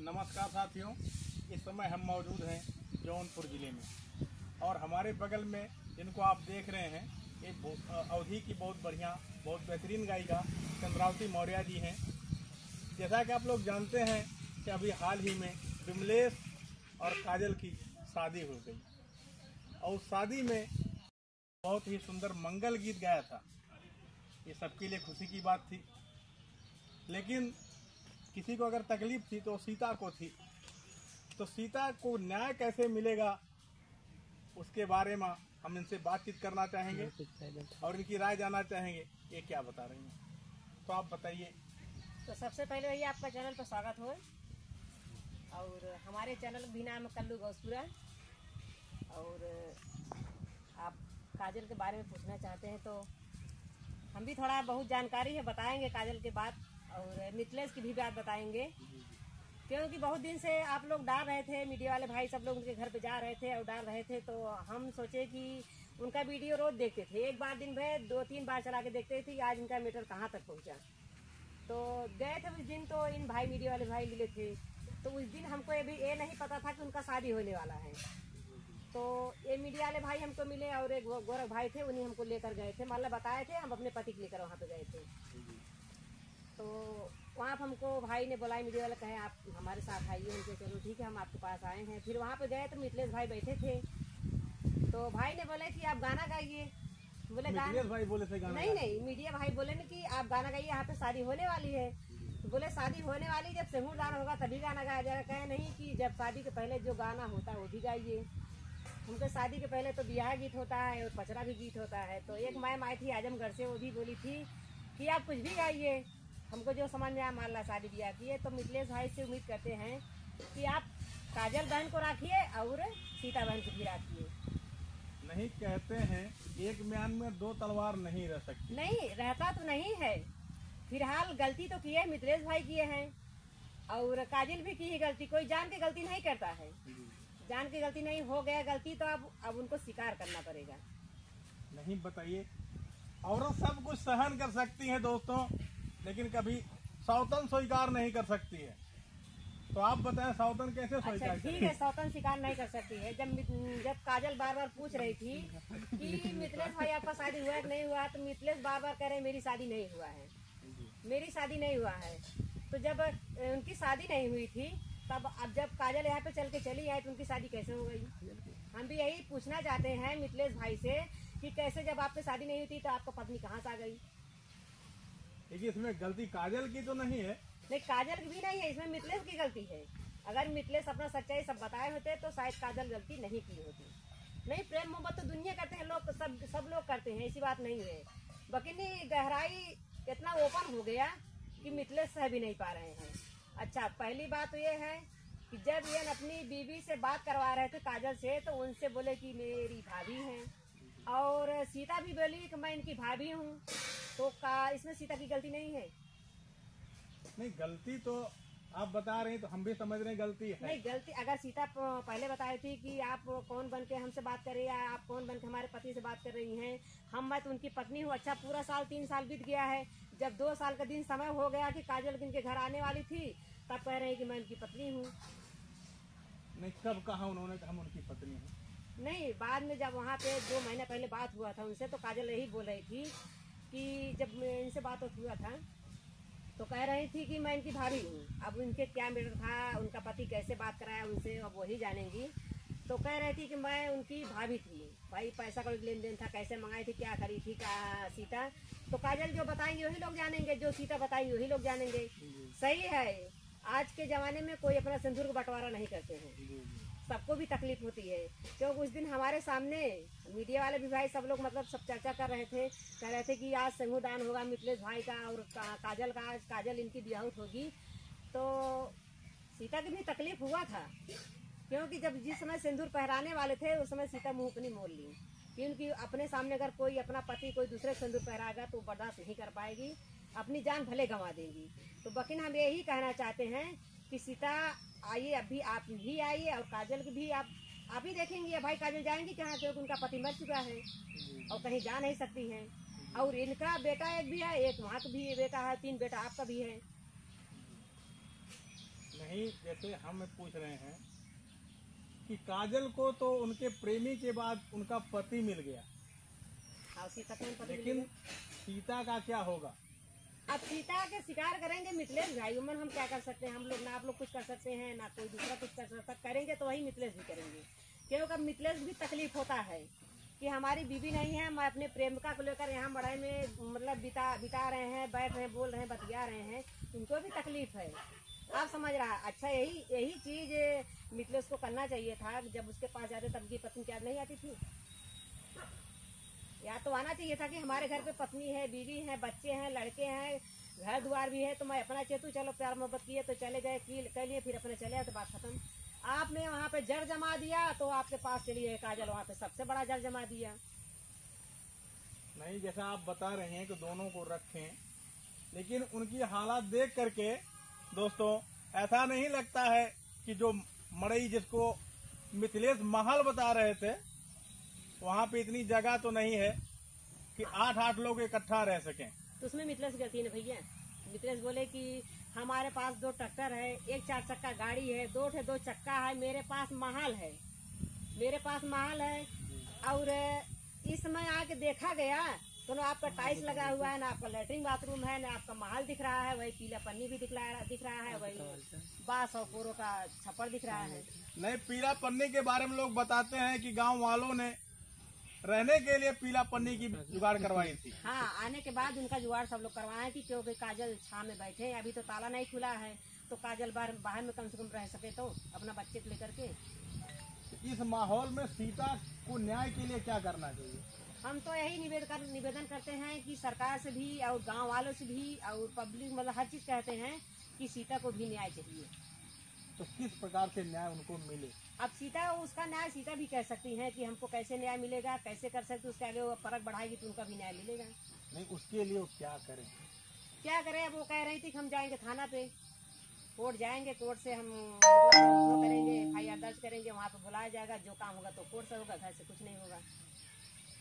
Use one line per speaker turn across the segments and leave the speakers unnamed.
नमस्कार साथियों, इस समय हम मौजूद हैं जौनपुर जिले में और हमारे बगल में जिनको आप देख रहे हैं ये अवधी की बहुत बढ़िया बहुत बेहतरीन गायिका चंद्रावती मौर्य जी हैं। जैसा कि आप लोग जानते हैं कि अभी हाल ही में विमलेश और काजल की शादी हो गई और उस शादी में बहुत ही सुंदर मंगल गीत गाया था। ये सबके लिए खुशी की बात थी, लेकिन किसी को अगर तकलीफ थी तो सीता को थी। तो सीता को न्याय कैसे मिलेगा उसके बारे में हम इनसे बातचीत करना चाहेंगे और इनकी राय जानना चाहेंगे ये क्या बता रही हैं। तो आप बताइए।
तो सबसे पहले भैया आपका चैनल पर स्वागत हो और हमारे चैनल भी नाम है कल्लू गौसपुरा। और आप काजल के बारे में पूछना चाहते हैं तो हम भी थोड़ा बहुत जानकारी है बताएंगे काजल के बाद, और मिथिलेश की भी बात बताएंगे। क्योंकि बहुत दिन से आप लोग डाल रहे थे, मीडिया वाले भाई सब लोग उनके घर पे जा रहे थे और डाल रहे थे, तो हम सोचे कि उनका वीडियो रोज देखते थे। एक बार दिन भर 2-3 बार चला के देखते थे आज इनका मैटर कहाँ तक पहुँचा। तो गए थे उस दिन, तो इन भाई मीडिया वाले भाई मिले थे। तो उस दिन हमको ये नहीं पता था कि उनका शादी होने वाला है। तो ये मीडिया वाले भाई हमको मिले और एक गौरव भाई थे, उन्हीं हमको लेकर गए थे, मतलब बताए थे, हम अपने पति को लेकर वहाँ पे गए थे। तो वहाँ पर हमको भाई ने बुलाया, मीडिया वाले कहे आप हमारे साथ आइए। उनके चलो ठीक है हम आपके पास आए हैं। फिर वहाँ पे गए तो मिथिलेश भाई बैठे थे। तो भाई ने बोले कि आप गाना गाइए। बोले
मिथिलेश भाई बोले थे गाना?
नहीं, मीडिया भाई बोले न कि आप गाना गाइए, यहाँ पे शादी होने वाली है। तो बोले शादी होने वाली, जब सिंदूरदान होगा तभी गाना गाया जाएगा। कहे नहीं कि जब शादी के पहले जो गाना होता है वो भी गाइए। उनके शादी के पहले तो ब्याह गीत होता है और पचरा भी गीत होता है। तो एक मैम आई थी आजमगढ़ से, वो भी बोली थी कि आप कुछ भी गाइए, हमको जो समझ में आया मान ला शादी ब्याह की है। तो मिथिलेश भाई से उम्मीद करते हैं कि आप काजल बहन को रखिए और सीता बहन को भी रखिए।
नहीं, कहते हैं एक म्यान में 2 तलवार नहीं रह सकती।
नहीं रहता तो नहीं है। फिलहाल गलती तो किए मिथिलेश भाई किए हैं और काजल भी की है गलती। कोई जान के गलती नहीं करता है, जान की गलती नहीं, हो गया गलती तो अब उनको स्वीकार करना पड़ेगा।
नहीं बताइए, औरत सब कुछ सहन कर सकती है दोस्तों, लेकिन कभी सौतन स्वीकार नहीं कर सकती है। तो आप बताएं सौतन कैसे स्वीकार?
अच्छा ठीक है, सौतन स्वीकार नहीं कर सकती है। जब काजल बार बार पूछ रही थी कि मिथिलेश भाई आपका शादी हुआ है कि नहीं हुआ, तो मिथिलेश बार बार कह रहे मेरी शादी नहीं हुआ है, मेरी शादी नहीं हुआ है। तो जब उनकी शादी नहीं हुई थी तब अब जब काजल यहाँ पे चल के चली आई तो उनकी शादी कैसे हो गई? हम भी यही पूछना चाहते हैं मिथिलेश भाई से कि कैसे जब आपकी शादी नहीं हुई थी तो आपका पत्नी कहाँ से आ गई?
देखिए, इसमें गलती काजल की तो नहीं है।
नहीं, काजल की भी नहीं है, इसमें मिथिलेश की गलती है। अगर मिथिलेश अपना सच्चाई सब बताए होते तो शायद काजल गलती नहीं की होती। नहीं, प्रेम मोहब्बत तो दुनिया करते हैं लोग, सब लोग करते हैं, ऐसी बात नहीं है। बकिनी गहराई इतना ओपन हो गया कि मिथिलेश सह भी नहीं पा रहे हैं। अच्छा, पहली बात तो ये है कि जब ये अपनी बीवी से बात करवा रहे थे काजल से, तो उनसे बोले कि मेरी भाभी हैं और सीता भी बोली कि मैं इनकी भाभी हूँ। तो इसमें सीता की गलती नहीं है?
नहीं, गलती तो आप बता रही हैं तो हम भी समझ रहे हैं गलती है।
नहीं, गलती अगर सीता पहले बताई थी कि आप कौन बन के हमसे बात कर रही है, आप कौन बन के हमारे पति से बात कर रही हैं, मैं तो उनकी पत्नी हूँ। अच्छा, पूरा 3 साल बीत गया है। जब 2 साल का दिन समय हो गया कि काजल इनके घर आने वाली थी, तब कह रहे हैं कि मैं उनकी पत्नी हूँ।
नहीं, कब कहा उन्होंने कि हम उनकी पत्नी हैं?
नहीं, बाद में जब वहाँ पे 2 महीने पहले बात हुआ था उनसे, तो काजल यही बोल रही थी कि जब इनसे बात हुआ था तो कह रही थी कि मैं इनकी भाभी हूँ। अब उनके क्या मैटर था, उनका पति कैसे बात कराया उनसे, अब वही जानेंगी। तो कह रही थी कि मैं उनकी भाभी थी, भाई पैसा का लेन देन था, कैसे मंगाई थी, क्या करी थी सीता। तो काजल जो बताएंगे वही लोग जानेंगे, जो सीता बताएंगे वही लोग जानेंगे। सही है, आज के जमाने में कोई अपना सिंदूर का बंटवारा नहीं करते हैं, सबको भी तकलीफ होती है। क्योंकि उस दिन हमारे सामने मीडिया वाले भी भाई सब लोग मतलब सब चर्चा कर रहे थे, कह रहे थे कि आज सिंदूरदान होगा मिथिलेश भाई का और काजल का, आज काजल इनकी ब्याह होगी। तो सीता की भी तकलीफ हुआ था, क्योंकि जब जिस समय सिंदूर पहराने वाले थे उस समय सीता मुंह अपनी मोड़ ली कि उनकी अपने सामने अगर कोई अपना पति कोई दूसरे सिंदूर पहराएगा तो बर्दाश्त नहीं कर पाएगी, अपनी जान भले गंवा देगी। तो बकिन हम यही कहना चाहते हैं कि सीता आइए, अभी आप भी आइए और काजल की भी आप ही देखेंगे। भाई काजल जाएंगी कहाँ, क्योंकि उनका पति मर चुका है और कहीं जा नहीं सकती हैं। और इनका बेटा एक भी है, एक वहाँ का भी बेटा है, 3 बेटा आपका भी है।
नहीं, नहीं, जैसे हम पूछ रहे हैं कि काजल को तो उनके प्रेमी के बाद उनका पति मिल गया,
और सीता को पति
लेकिन
मिलेगा।
सीता का क्या होगा?
अब सीता के शिकार करेंगे मिथिलेश भाई, उमन हम क्या कर सकते हैं? हम लोग ना आप लोग कुछ कर सकते हैं ना कोई दूसरा कुछ कर सकता। करेंगे तो वही मिथिलेश भी करेंगे, क्योंकि अब मिथिलेश भी तकलीफ होता है कि हमारी बीवी नहीं है, मैं अपने प्रेमिका को लेकर यहाँ बड़ाई में मतलब बिता रहे हैं, बैठ रहे हैं, बोल रहे हैं, बतिया रहे हैं, उनको भी तकलीफ है। आप समझ रहा है? अच्छा, यही चीज मिथिलेश को करना चाहिए था। जब उसके पास जाते तब की पत्नी याद नहीं आती थी? या तो आना चाहिए था कि हमारे घर पे पत्नी है, बीवी है, बच्चे हैं, लड़के हैं, घर द्वार भी है, तो मैं अपना चेतु चलो प्यार मोहब्बत किए तो चले गए, कर लिए, फिर अपने चले आए तो बात खत्म। आपने वहाँ पे जड़ जमा दिया तो आपके पास चली है काजल, वहाँ पे सबसे बड़ा जड़ जमा दिया।
नहीं, जैसा आप बता रहे हैं कि दोनों को रखें, लेकिन उनकी हालात देख करके दोस्तों ऐसा नहीं लगता है कि जो मड़ई जिसको मिथिलेश महल बता रहे थे, वहाँ पे इतनी जगह तो नहीं है कि 8 लोग इकट्ठा रह सकें।
तो उसमें मिथिलेश गलती है भैया। मिथिलेश बोले कि हमारे पास 2 ट्रैक्टर है, 1 4 चक्का गाड़ी है, 2 चक्का है, मेरे पास महल है, और इस समय आके देखा गया तो ना आपका टाइल्स लगा हुआ है, ना आपका लेटरिन बाथरूम है, ना आपका महल दिख रहा है, वही पीला पन्नी भी दिख रहा है, वही बांस और कोरों का छप्पर दिख रहा है।
नहीं, पीला पन्नी के बारे में लोग बताते हैं कि गांव वालों ने रहने के लिए पीला पन्नी की जुगाड़ करवाई थी।
हाँ, आने के बाद उनका जुगाड़ सब लोग करवाए थी, क्योंकि काजल छाव में बैठे हैं, अभी तो ताला नहीं खुला है, तो काजल बाहर में कम से कम रह सके तो अपना बच्चे को लेकर के।
इस माहौल में सीता को न्याय के लिए क्या करना चाहिए?
हम तो यही निवेदन करते हैं कि सरकार से भी और गांव वालों से भी और पब्लिक मतलब हर चीज कहते हैं कि सीता को भी न्याय चाहिए।
तो किस प्रकार से न्याय उनको मिले?
अब सीता, उसका न्याय सीता भी कह सकती है कि हमको कैसे न्याय मिलेगा, कैसे कर सकते, उसके आगे वो परख बढ़ाएगी तो उनका भी न्याय मिलेगा।
नहीं, उसके लिए वो क्या करें?
वो कह रही थी कि हम जाएंगे थाना पे, कोर्ट जाएंगे, कोर्ट से हम वो करेंगे, FIR दर्ज करेंगे, वहाँ पे बुलाया जाएगा, जो काम होगा तो कोर्ट से होगा, घर से कुछ नहीं होगा।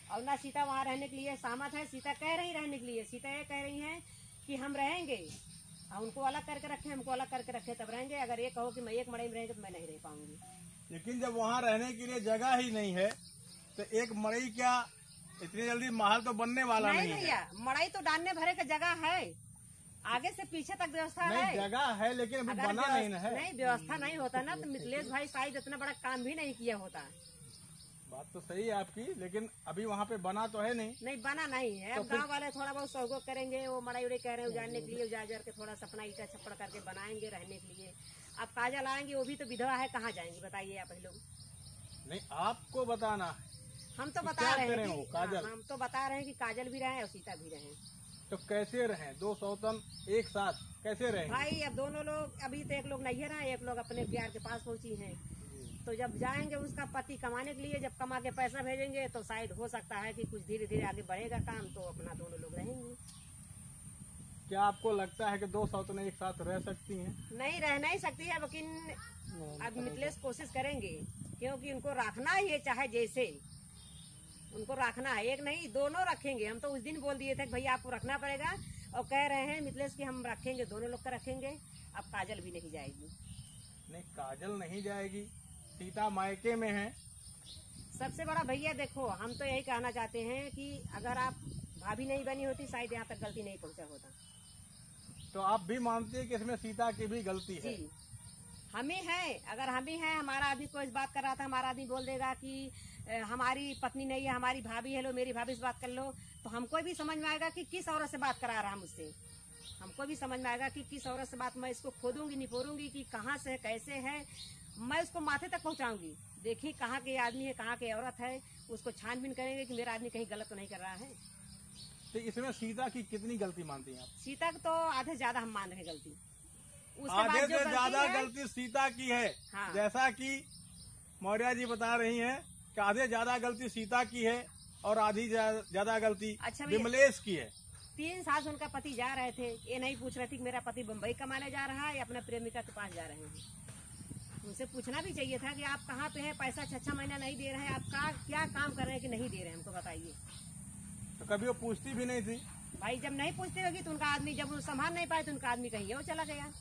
और ना सीता वहाँ रहने के लिए सहमत है। सीता कह रही रहने के लिए, सीता ये कह रही है कि हम रहेंगे, और उनको अलग करके रखे, हमको अलग करके रखे तब रहेंगे। अगर ये कहो कि मैं एक मड़ई में रहेंगे तो मैं नहीं रह पाऊंगी।
लेकिन जब वहाँ रहने के लिए जगह ही नहीं है तो एक मड़ई क्या इतनी जल्दी महल तो बनने वाला नहीं है।
भैया, मड़ई तो डालने भरे का जगह है, आगे से पीछे तक व्यवस्था है,
जगह है, लेकिन अभी बना नहीं है।
नहीं, व्यवस्था नहीं होता ना तो मिथिलेश भाई शायद इतना बड़ा काम भी नहीं किया होता।
बात तो सही है आपकी, लेकिन अभी वहाँ पे बना तो है नहीं।
बना नहीं है। अब गांव वाले थोड़ा बहुत सहयोग करेंगे, वो मड़ाई उड़ाई कह रहे हैं उजाड़ने के लिए, उजाड़ के थोड़ा सपना ईटा छप्पड़ करके बनाएंगे रहने के लिए। अब काजल आएंगे, वो भी तो विधवा है, कहाँ जाएंगे बताइए आप ही लोग।
नहीं, आपको बताना है।
हम तो बता रहे हैं कि
काजल,
हम तो बता रहे हैं कि काजल भी रहे और सीता भी रहे।
तो कैसे रहें 2 सौतन एक साथ, कैसे रहें
भाई? अब दोनों लोग, अभी तो एक लोग नैहर है, एक लोग अपने प्यार के पास पहुंची हैं, तो जब जाएंगे उसका पति कमाने के लिए, जब कमा के पैसा भेजेंगे तो शायद हो सकता है कि कुछ धीरे धीरे आगे बढ़ेगा काम, तो अपना दोनों लोग रहेंगे।
क्या आपको लगता है कि 2 सौतन एक साथ रह सकती हैं?
नहीं, रह नहीं सकती है, लेकिन अब मिथिलेश कोशिश करेंगे, क्योंकि उनको रखना ही है, चाहे जैसे उनको रखना है। एक नहीं, दोनों रखेंगे। हम तो उस दिन बोल दिए थे कि भैया आपको रखना पड़ेगा, और कह रहे हैं मिथिलेश की हम रखेंगे, दोनों लोग का रखेंगे। अब काजल भी नहीं जाएगी।
नहीं, काजल नहीं जाएगी, सीता मायके में है।
सबसे बड़ा भैया देखो, हम तो यही कहना चाहते हैं कि अगर आप भाभी नहीं बनी होती शायद यहाँ तक गलती नहीं पहुँचा होता।
तो आप भी मानते हैं कि इसमें सीता की भी गलती है?
जी, हम ही है। अगर हम ही है, हमारा आदमी कोई इस बात कर रहा था, हमारा आदमी बोल देगा कि हमारी पत्नी नहीं है, हमारी भाभी है, लो मेरी भाभी से बात कर लो, तो हमको भी समझ में आएगा कि किस औरत से बात करा रहा है मुझसे। हमको भी समझ में आएगा कि किस औरत से बात, मैं इसको खोदूंगी निपोरूंगी कि कहाँ से है, कैसे है, मैं उसको माथे तक पहुँचाऊंगी। देखिए कहाँ के आदमी है, कहाँ के औरत है, उसको छानबीन करेंगे कि मेरा आदमी कहीं गलत तो नहीं कर रहा है।
तो इसमें सीता की कितनी गलती मानती हैं आप?
सीता को तो आधे ज्यादा हम मान रहे गलती।
आधे से ज्यादा गलती सीता की है।
हाँ।
जैसा कि मौर्य जी बता रही हैं कि आधे ज्यादा गलती सीता की है और आधी ज्यादा गलती विमलेश की है।
3 साल से उनका पति जा रहे थे, ये नहीं पूछ रहे थे कि मेरा पति बम्बई कमाने जा रहा है या अपने प्रेमिका के पास जा रहे हैं। उनसे पूछना भी चाहिए था कि आप कहाँ पे हैं, पैसा 6 महीना नहीं दे रहे हैं, आप क्या काम कर रहे हैं कि नहीं दे रहे हैं, हमको बताइए।
तो कभी वो पूछती भी नहीं थी?
भाई जब नहीं पूछती होगी तो उनका आदमी, जब वो संभाल नहीं पाए तो उनका आदमी कहीं और चला गया।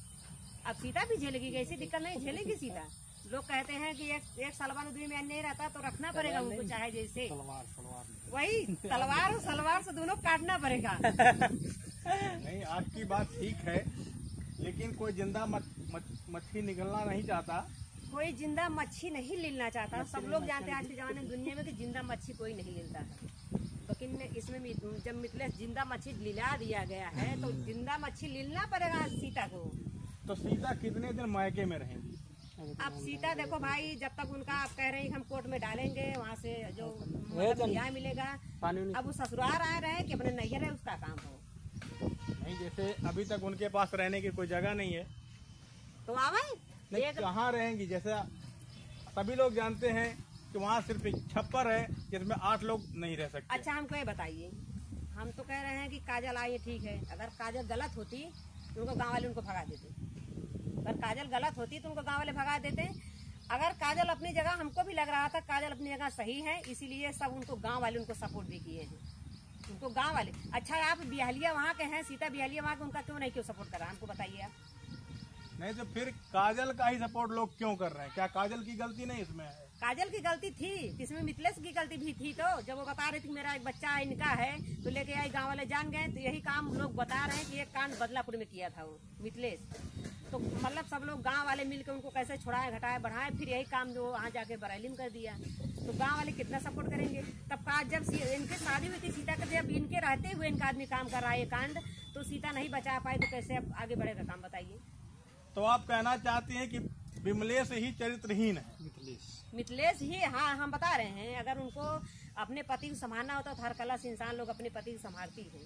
अब सीता भी झेलेगी, कैसी दिक्कत नहीं झेलेगी सीता। लोग कहते हैं कि एक सलवार दुनिया में नहीं रहता तो रखना पड़ेगा उनको, चाहे जैसे वही तलवार और सलवार से दोनों काटना पड़ेगा।
नहीं, आपकी बात ठीक है, लेकिन कोई जिंदा मच्छी निकलना नहीं चाहता।
कोई जिंदा मच्छी नहीं लेना चाहता। सब लोग जानते हैं आज के जमाने में दुनिया में कि जिंदा मच्छी कोई नहीं लेता है, लेकिन इसमें जब मिथिलेश जिंदा मच्छी लिला दिया गया है तो जिंदा मच्छी लेना पड़ेगा सीता को।
तो सीता कितने दिन मायके में रहेंगी?
अब सीता देखो भाई, जब तक उनका आप कह रहे हैं हम कोर्ट में डालेंगे, वहाँ से जो न्याय मिलेगा, अब वो ससुराल आ रहे हैं कि अपने नैहर है उसका काम हो।
नहीं, जैसे अभी तक उनके पास रहने की कोई जगह नहीं है
तो आवे
नहीं, कहाँ रहेंगी? जैसे सभी लोग जानते हैं कि वहाँ सिर्फ एक छप्पर है जिसमें 8 लोग नहीं रह सकते।
अच्छा हमको ये बताइए, हम तो कह रहे हैं कि काजल आई है, ठीक है, अगर काजल गलत होती तो उनको गाँव वाले उनको भगा देते। अगर काजल गलत होती तो उनको गाँव वाले भगा देते। अगर काजल अपनी जगह, हमको भी लग रहा था काजल अपनी जगह सही है, इसीलिए सब उनको गाँव वाले उनको सपोर्ट भी किए हैं, उनको गाँव वाले। अच्छा आप बिहालिया वहाँ के हैं, सीता बिहालिया वहाँ के, उनका क्यों नहीं क्यों सपोर्ट कर रहा है हमको बताइए आप।
नहीं तो फिर काजल का ही सपोर्ट लोग क्यों कर रहे हैं? क्या काजल की गलती नहीं इसमें है?
काजल की गलती थी, इसमें मिथिलेश की गलती भी थी। तो जब वो बता रही थी मेरा एक बच्चा इनका है तो लेके आई, गांव वाले जान गए, तो यही काम लोग बता रहे हैं कि एक कांड बदलापुर में किया था वो मिथिलेश। तो मतलब सब लोग गांव वाले मिलकर उनको कैसे छुड़ाए घटाए बढ़ाए, फिर यही काम जो वहाँ जाके बरेली में कर दिया। तो गांव वाले कितना सपोर्ट करेंगे? तब जब इनकी शादी हुई थी सीता का, जब इनके रहते हुए इनका आदमी काम कर रहा है ये कांड, तो सीता नहीं बचा पाए तो कैसे अब आगे बढ़ेगा काम बताइए।
तो आप कहना चाहते हैं कि विमलेश ही चरित्रहीन है?
मिथिलेश ही, हाँ हम बता रहे हैं, अगर उनको अपने पति को संभालना होता तो हर कला से इंसान लोग अपने पति को संभालती है।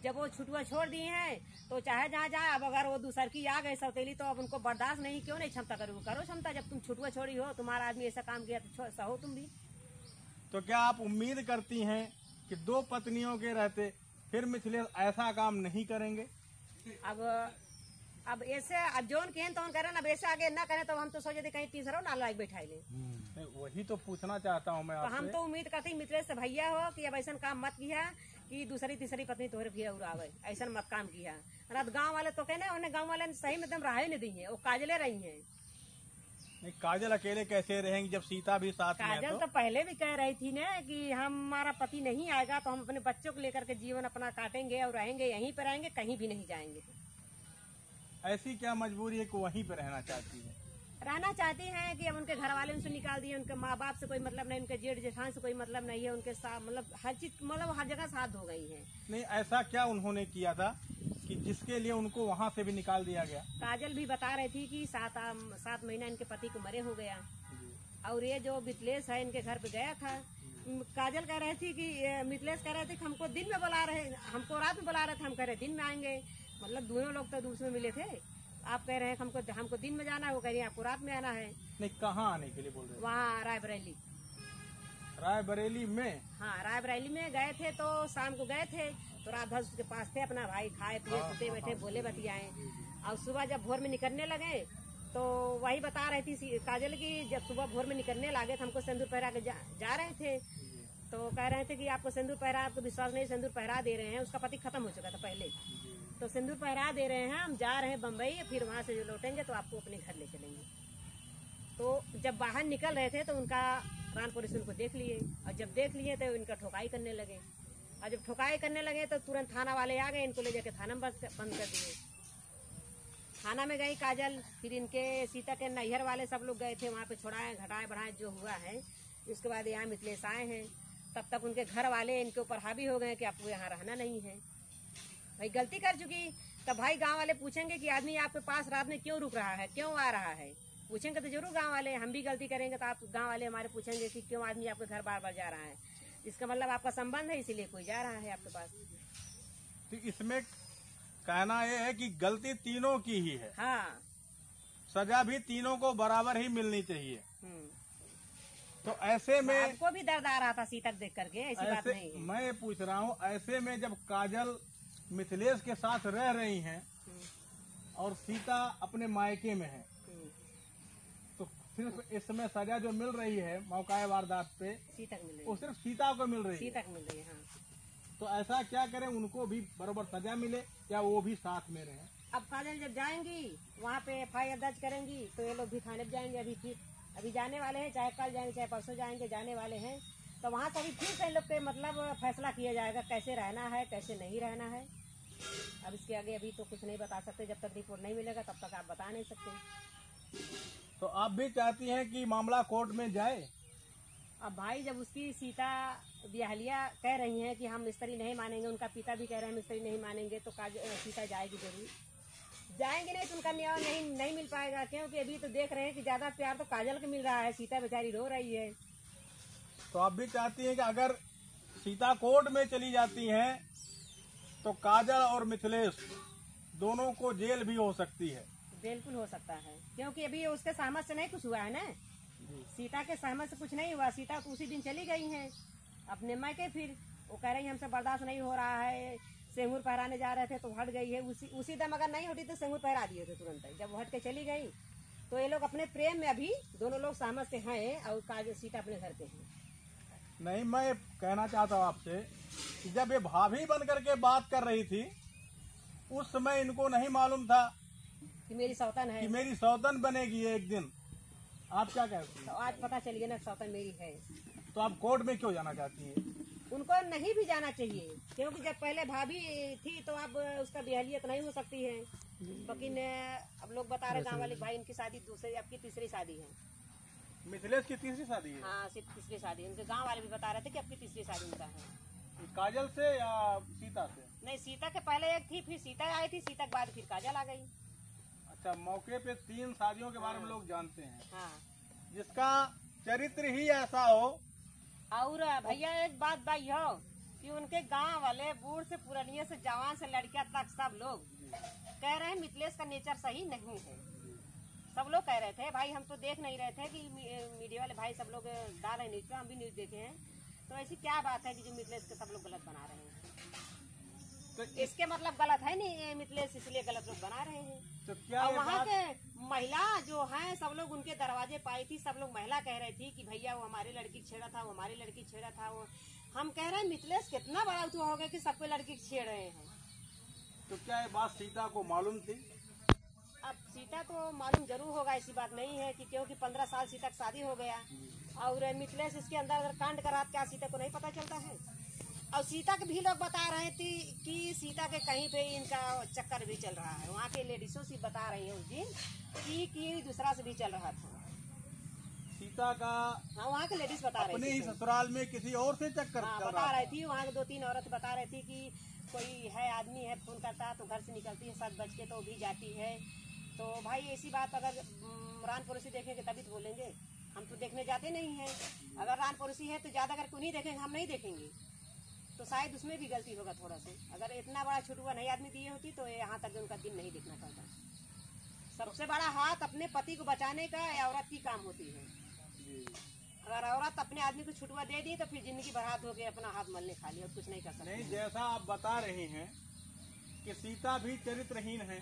जब वो छुटुआ छोड़ दिए हैं तो चाहे जहाँ जाए, अब अगर वो दूसर की आ गए सौतेली तो अब उनको बर्दाश्त नहीं, क्यों नहीं क्षमता करोगे? करो क्षमता, जब तुम छुटुआ छोड़ी हो, तुम्हारा आदमी ऐसा काम किया तो सहो तुम भी।
तो क्या आप उम्मीद करती हैं कि 2 पत्नियों के रहते फिर मिथिलेश ऐसा काम नहीं करेंगे?
अब ऐसे अब जोन केन तो करें, अब ऐसे आगे ना करें तो हम तो सोचे थे कहीं तीसरा ना लाइक बैठाई ले।
वही तो पूछना चाहता हूँ मैं
तो
आपसे।
हम तो उम्मीद करते हैं मिथिलेश से भैया हो कि अब ऐसा काम मत किया कि दूसरी तीसरी पत्नी तोहरे भी उड़ावे, ऐसा मत काम किया। गाँव वाले तो कहने उन्हें, गाँव वाले सही में एकदम राह नहीं दी है, वो काजले रही है।
नहीं, काजल अकेले कैसे रहेंगी जब सीता भी साथ में है?
काजल तो पहले भी कह रही थी ना कि हमारा पति नहीं आएगा तो हम अपने बच्चों को लेकर के जीवन अपना काटेंगे और रहेंगे, यहीं पर रहेंगे, कहीं भी नहीं जाएंगे।
ऐसी क्या मजबूरी है कि वहीं पे रहना चाहती है?
रहना चाहती हैं कि अब उनके घर वाले उनसे निकाल दिए, उनके माँ बाप से कोई मतलब नहीं, उनके जेठ जेठान से कोई मतलब नहीं है, उनके साथ मतलब हर चीज, मतलब हर जगह साथ हो गई है। नहीं,
ऐसा क्या उन्होंने किया था कि जिसके लिए उनको वहाँ से भी निकाल दिया गया?
काजल भी बता रही थी कि 7 महीना इनके पति को मरे हो गया, और ये जो मिथिलेश है इनके घर पे गया था। काजल कह रही थी कि मिथिलेश कह रहे थे कि हमको दिन में बुला रहे, हमको रात में बुला रहे थे, हम कह रहे दिन में आएंगे, मतलब दोनों लोग तो दूसरे मिले थे। आप कह रहे हैं हमको दिन में जाना है, वो कह रही है आपको रात में आना है।
नहीं, कहाँ आने के लिए बोल रहे हैं?
वहाँ रायबरेली।
रायबरेली में?
हाँ, रायबरेली में गए थे, तो शाम को गए थे तो रात भर उसके पास थे, अपना भाई खाए पिए सोते बैठे बोले बतियाए, और सुबह जब भोर में निकलने लगे तो वही बता रही थी काजल की, जब सुबह भोर में निकलने लगे तो हमको सिंदूर पहरा के जा रहे थे, तो कह रहे थे कि आपको सिंदूर पहरा, आपको विश्वास नहीं, सिंदूर पहरा दे रहे हैं। उसका पति खत्म हो चुका था पहले, तो सिंदूर पहरा दे रहे हैं, हम जा रहे हैं बम्बई, फिर वहाँ से जो लौटेंगे तो आपको अपने घर ले चलेंगे। तो जब बाहर निकल रहे थे तो उनका रान पुलिस उनको देख लिए, और जब देख लिए तो इनका ठोकाई करने लगे, और जब ठोकाई करने लगे तो तुरंत थाना वाले आ गए, इनको ले जाके थाना में बंद कर दिए। थाना में गई काजल, फिर इनके सीता के नैहर वाले सब लोग गए थे, वहाँ पे छोड़ाए घटाए बढ़ाए जो हुआ है। उसके बाद यहाँ मिथिलेश आए हैं, तब तक उनके घर वाले इनके ऊपर हावी हो गए कि आपको यहाँ रहना नहीं है। भाई गलती कर चुकी, तब भाई गांव वाले पूछेंगे कि आदमी आपके पास रात में क्यों रुक रहा है, क्यों आ रहा है, पूछेंगे तो जरूर गांव वाले। हम भी गलती करेंगे तो आप गांव वाले हमारे पूछेंगे कि क्यों आदमी आपके घर बार बार जा रहा है, इसका मतलब आपका संबंध है, इसीलिए कोई जा रहा है आपके पास।
तो इसमें कहना यह है कि गलती तीनों की ही है।
हाँ,
सजा भी तीनों को बराबर ही मिलनी चाहिए। तो ऐसे में
आपको भी दर्द आ रहा था सीता देख करके, ऐसी बात नहीं है।
मैं ये पूछ रहा हूँ, ऐसे में जब काजल मिथिलेश के साथ रह रही हैं और सीता अपने मायके में है, तो सिर्फ इस समय सजा जो मिल रही है मौका वारदात पे
सीता को मिल रही है,
वो सिर्फ सीता को मिल रही है।
सीता को मिल रही है। हाँ,
तो ऐसा क्या करें उनको भी बराबर सजा मिले या वो भी साथ में रहे?
अब काजल जब जाएंगी वहाँ पे FIR दर्ज करेंगी तो ये लोग भी थाने पे जाएंगे। अभी जाने वाले हैं, चाहे कल जाएंगे चाहे परसों जाएंगे, जाने वाले हैं। तो वहाँ से अभी फिर से इन लोग के मतलब फैसला किया जाएगा कैसे रहना है कैसे नहीं रहना है। अब इसके आगे अभी तो कुछ नहीं बता सकते, जब तक रिपोर्ट नहीं मिलेगा तब तक आप बता नहीं सकते।
तो आप भी चाहती हैं कि मामला कोर्ट में जाए?
अब भाई जब उसकी सीता बिहालिया कह रही हैं कि हम मिस्त्री नहीं मानेंगे, उनका पिता भी कह रहे हैं मिस्त्री नहीं मानेंगे, तो सीता जाएगी जरूर। जाएंगे नहीं तो उनका न्याय नहीं मिल पाएगा, क्योंकि अभी तो देख रहे हैं कि ज्यादा प्यार तो काजल को मिल रहा है, सीता बेचारी रो रही है।
तो आप भी चाहती हैं कि अगर सीता कोर्ट में चली जाती हैं तो काजल और मिथिलेश दोनों को जेल भी हो सकती है?
बिल्कुल हो सकता है, क्योंकि अभी उसके सहमत से नहीं कुछ हुआ है ना। सीता के सहमत से कुछ नहीं हुआ। सीता तो उसी दिन चली गई हैं अपने मायके। फिर वो कह रही हमसे बर्दाश्त नहीं हो रहा है, सिंदूर पहराने जा रहे थे तो हट गई है। उसी दम अगर नहीं हटी तो सिंदूर पहरा दिए थे तुरंत ही। जब वो हट के चली गई तो ये लोग अपने प्रेम में अभी दोनों लोग सहमत से हैं और काजल सीता अपने घर पे हैं।
नहीं, मैं कहना चाहता हूँ आपसे कि जब ये भाभी बन करके बात कर रही थी उस समय इनको नहीं मालूम था
कि मेरी सौतन है,
कि मेरी सौतन बनेगी एक दिन। आप क्या कहती हैं?
तो आज पता चल गया ना सौतन मेरी है।
तो आप कोर्ट में क्यों जाना चाहती हैं?
उनको नहीं भी जाना चाहिए, क्योंकि जब पहले भाभी थी तो अब उसका बिहालियत नहीं हो सकती है। लेकिन अब लोग बता रहे गाँव वाले भाई इनकी शादी दूसरी आपकी तीसरी शादी है।
मिथिलेश की तीसरी शादी है?
हाँ, सिर्फ तीसरी शादी। उनके गांव वाले भी बता रहे थे कि आपकी तीसरी शादी उनका है।
काजल से या सीता से?
नहीं, सीता के पहले एक थी, फिर सीता आई थी, सीता के बाद फिर काजल आ गई।
अच्छा, मौके पे 3 शादियों के बारे में लोग जानते हैं।
हाँ,
जिसका चरित्र ही ऐसा हो।
और भैया एक बात भाई हो कि उनके गांव वाले बूढ़ से पुरानिया से जवान से लड़कियां तक सब लोग कह रहे हैं मिथिलेश का नेचर सही नहीं है। सब लोग कह रहे थे भाई, हम तो देख नहीं रहे थे कि मीडिया वाले भाई सब लोग डाल रहे न्यूज पे, हम भी न्यूज देखे हैं। तो ऐसी क्या बात है कि जो मिथिलेश के सब लोग गलत बना रहे हैं? तो इसके मतलब गलत है नहीं मिथिलेश, इसलिए गलत लोग बना रहे हैं।
तो क्या
और वहाँ के महिला जो है सब लोग उनके दरवाजे पाई थी, सब लोग महिला कह रही थी कि भैया वो हमारी लड़की छेड़ा था, वो हमारी लड़की छेड़ा था। वो हम कह रहे हैं मिथिलेश कितना बड़ा तो हो गया कि सबको लड़की छेड़ रहे हैं।
तो क्या ये बात सीता को मालूम थी?
अब सीता तो मालूम जरूर होगा, ऐसी बात नहीं है कि क्योंकि 15 साल सीता की शादी हो गया और मिथिलेश इसके अंदर अगर कांड करा क्या सीता को नहीं पता चलता है? और सीता के भी लोग बता रहे थे कि सीता के कहीं पे इनका चक्कर भी चल रहा है। वहाँ के लेडीजों से बता रही है उस दिन कि दूसरा से भी चल रहा था
सीता का।
हाँ, वहाँ के लेडीज बता रही थी।
अपने ही ससुराल में किसी और से चक्कर
हाँ, बता रही थी। वहाँ के 2-3 औरत बता रही थी कि कोई है आदमी है, फोन करता तो घर से निकलती है 7 बज के तो भी जाती है। तो भाई ऐसी बात अगर रान पड़ोसी देखेंगे तभी तो बोलेंगे। हम तो देखने जाते नहीं हैं। अगर रान पड़ोसी है तो ज्यादा अगर कोई नहीं देखेंगे, हम नहीं देखेंगे तो शायद उसमें भी गलती होगा थोड़ा सा। अगर इतना बड़ा छुटुआ नहीं आदमी दिए होती तो यहाँ तक उनका दिन नहीं देखना पड़ता। सबसे बड़ा हाथ अपने पति को बचाने का औरत की काम होती है। अगर औरत अपने आदमी को छुटवा दे दी तो फिर जिंदगी बर्बाद हो गई, अपना हाथ मलने खा लिया और कुछ नहीं कर सकती।
नहीं, जैसा आप बता रही हैं कि सीता भी चरित्रहीन है।